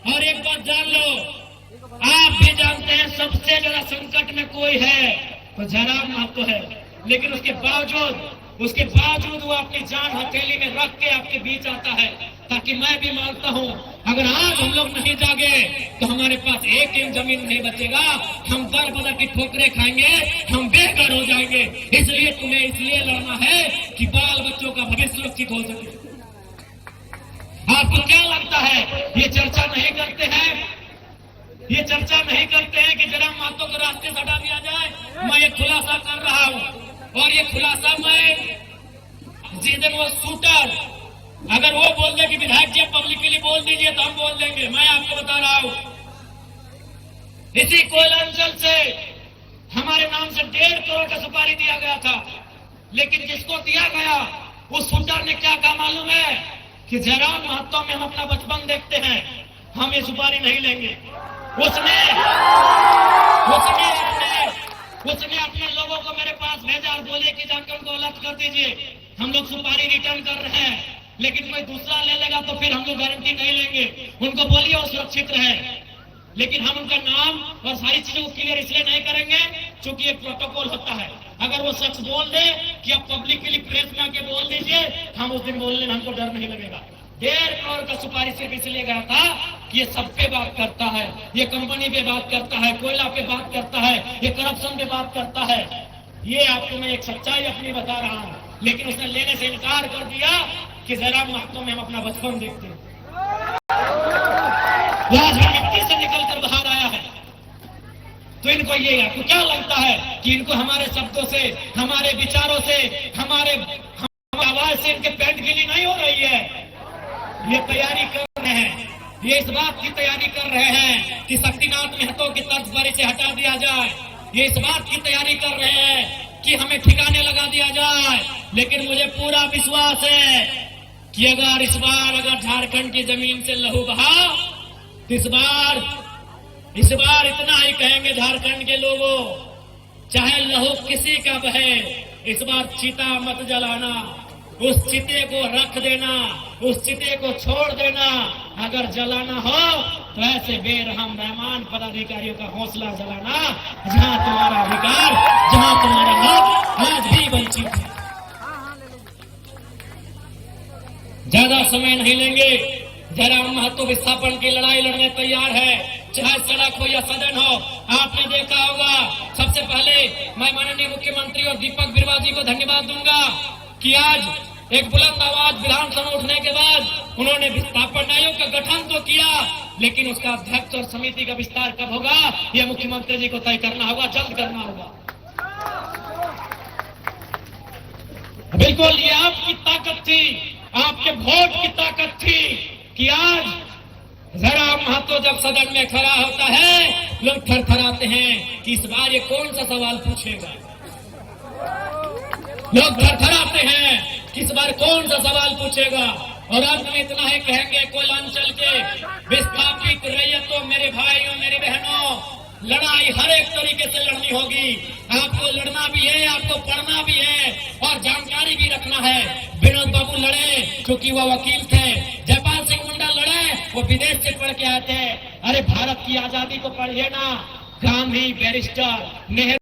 और एक बात जान लो, आप भी जानते हैं सबसे ज्यादा संकट में कोई है तो जयराम महतो है, लेकिन उसके बावजूद वो अपनी जान हथेली में रख के आपके बीच आता है, ताकि मैं भी मानता हूं अगर आज हम लोग नहीं जागे तो हमारे पास एक इंच जमीन नहीं बचेगा, हम दर बदर की ठोकरें खाएंगे, हम बेघर हो जाएंगे। इसलिए तुम्हें इसलिए लड़ना है कि बाल बच्चों का भविष्य सुरक्षित हो सके। आपको क्या लगता है ये चर्चा नहीं करते हैं कि जयराम महतो को रास्ते से हटा दिया जाए? मैं ये खुलासा कर रहा हूं, और ये खुलासा मैं जिस दिन वो शूटर अगर वो बोल दे कि विधायक जी पब्लिकली बोल दीजिए तो हम बोल देंगे। मैं आपको बता रहा हूं, इसी कोयला अंचल से हमारे नाम से 1.5 करोड़ का सुपारी दिया गया था, लेकिन जिसको दिया गया उस शूटर ने क्या कहा मालूम है कि जयराम महतो में हम अपना बचपन देखते हैं, हम ये सुपारी नहीं लेंगे। उसने अपने लोगों को मेरे पास भेजा और बोले कि जाकर उनको अलर्ट कर दीजिए, हम लोग सुपारी रिटर्न कर रहे हैं, लेकिन कोई दूसरा ले लेगा तो फिर हम लोग गारंटी नहीं लेंगे। उनको बोलिए वो सुरक्षित रहे, लेकिन हम उनका नाम और सारी चीजों को क्लियर इसलिए नहीं करेंगे क्योंकि एक प्रोटोकॉल होता है। अगर वो शख्स बोल दे कि आप पब्लिकली प्रेस में आके बोल दीजिए, हम उस दिन बोलने में हमको डर नहीं लगेगा। 1.5 करोड़ का सुपारी सिर्फ इसलिए गया था कि ये सब पे बात करता है, ये कंपनी पे बात करता है, कोयला पे बात करता है, ये करप्शन पे बात करता है। ये आपको मैं एक सच्चाई अपनी बता रहा हूं, लेकिन उसने लेने से इनकार कर दिया कि जयराम महतो में हम अपना बचपन देखते हैं। आज मिट्टी से निकलकर बाहर आया है, तो इनको ये आपको क्या लगता है कि इनको हमारे शब्दों से, हमारे विचारों से, हमारे आवाज से इनके पेट गिली नहीं हो रही है? ये तैयारी कर रहे हैं, ये इस बात की तैयारी कर रहे हैं कि शक्तिनाथ महतो की तर्ज पर इसे हटा दिया जाए। ये इस बात की तैयारी कर रहे हैं कि हमें ठिकाने लगा दिया जाए। लेकिन मुझे पूरा विश्वास है कि इस बार झारखंड की जमीन से लहू बहा, इस बार इतना ही कहेंगे झारखंड के लोगों, चाहे लहू किसी का बहे, इस बार चिता मत जलाना, उस चिते को रख देना, उस चिते को छोड़ देना। अगर जलाना हो तो ऐसे बेरहम मेहमान पदाधिकारियों का हौसला जलाना जहां तुम्हारा अधिकार, जहां तुम्हारा हक आज भी वंचित है। ज्यादा समय नहीं लेंगे, जयराम महतो विस्थापन की लड़ाई लड़ने तैयार है, चाहे सड़क हो या सदन हो। आपने देखा होगा, सबसे पहले मैं माननीय मुख्यमंत्री और दीपक बिरुवा जी को धन्यवाद दूंगा कि आज एक बुलंद आवाज विधानसभा उठने के बाद उन्होंने विस्थापन आयोग का गठन तो किया, लेकिन उसका अध्यक्ष और समिति का विस्तार कब होगा यह मुख्यमंत्री जी को तय करना होगा, जल्द करना होगा। बिल्कुल ये आपकी ताकत थी, आपके वोट की ताकत थी कि आज जयराम महतो जब सदन में खड़ा होता है, लोग थरथराते हैं कि इस बार ये कौन सा सवाल पूछेगा। लोग थरथराते हैं कि इस बार कौन सा सवाल पूछेगा। और अंत में इतना ही कहेंगे, कोयलांचल के विस्थापित रैयतों, मेरे भाइयों, मेरी बहनों, लड़ाई हर एक तरीके से लड़नी होगी। आपको लड़ना भी है, आपको पढ़ना भी है और जानकारी भी रखना है। विनोद बाबू लड़े क्योंकि वह वकील थे, जयपाल सिंह मुंडा लड़े, वो विदेश से पढ़ के आए थे। अरे भारत की आजादी को पढ़िए ना, गांधी, बैरिस्टर, नेहरू